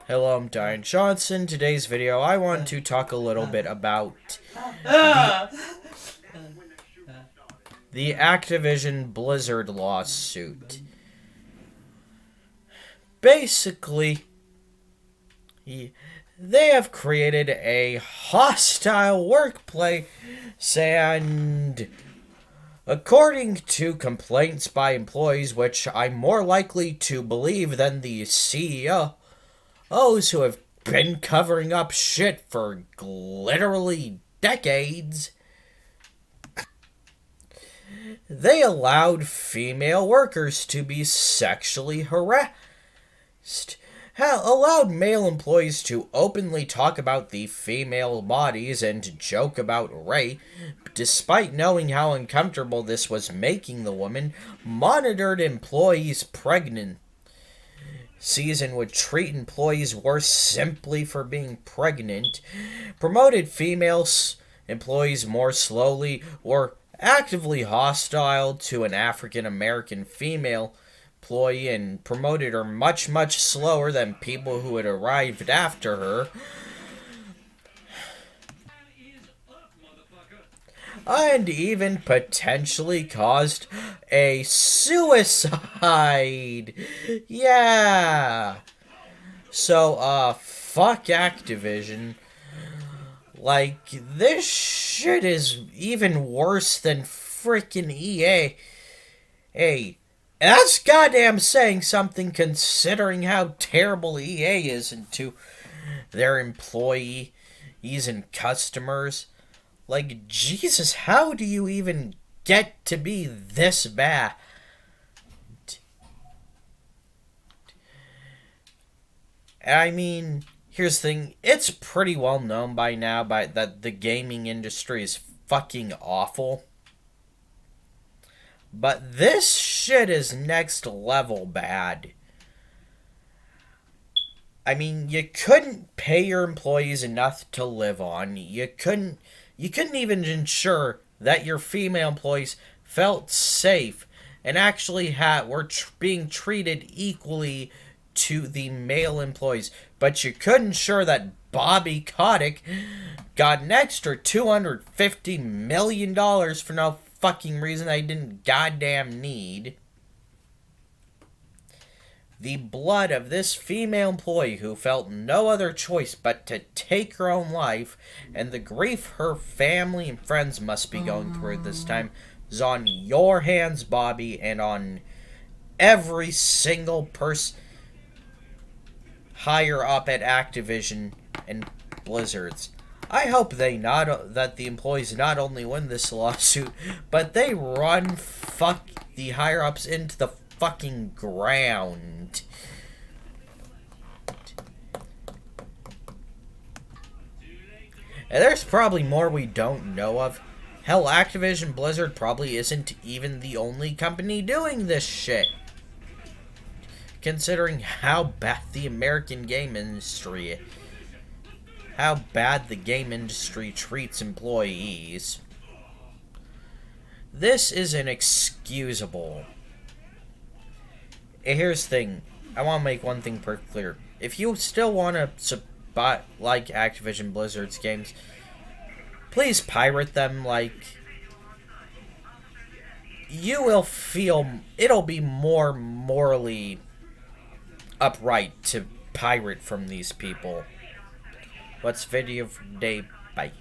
Hello, I'm Diane Johnson. Today's video, I want to talk a little bit about the Activision Blizzard lawsuit. Basically, they have created a hostile workplace, and according to complaints by employees, which I'm more likely to believe than the CEO, those who have been covering up shit for literally decades, they allowed female workers to be sexually harassed, allowed male employees to openly talk about the female bodies and joke about rape, despite knowing how uncomfortable this was making the woman, monitored employees' pregnancies and would treat employees worse simply for being pregnant, promoted female employees more slowly, or actively hostile to an African American female employee and promoted her much slower than people who had arrived after her, and even potentially caused a suicide. Yeah. So, fuck Activision. Like, this shit is even worse than freaking EA. Hey, that's goddamn saying something considering how terrible EA is to their employees and customers. Like, Jesus, how do you even get to be this bad? I mean, here's the thing, it's pretty well known by now that the gaming industry is fucking awful. But this shit is next level bad. I mean, you couldn't pay your employees enough to live on. You couldn't even ensure that your female employees felt safe and actually were being treated equally to the male employees. But you couldn't ensure that Bobby Kotick got an extra $250 million for no fucking reason I didn't goddamn need. The blood of this female employee who felt no other choice but to take her own life, and the grief her family and friends must be going through at this time, is on your hands, Bobby, and on every single person higher up at Activision and Blizzards. I hope that the employees not only win this lawsuit, but they run the higher ups into the fucking ground. And there's probably more we don't know of. Hell, Activision Blizzard probably isn't even the only company doing this shit, considering how bad the American game industry, how bad the game industry treats employees. This is inexcusable. Here's the thing. I want to make one thing pretty clear. If you still want to like Activision Blizzard's games, please pirate them. Like, you will feel it'll be more morally upright to pirate from these people. What's video for today? Bye.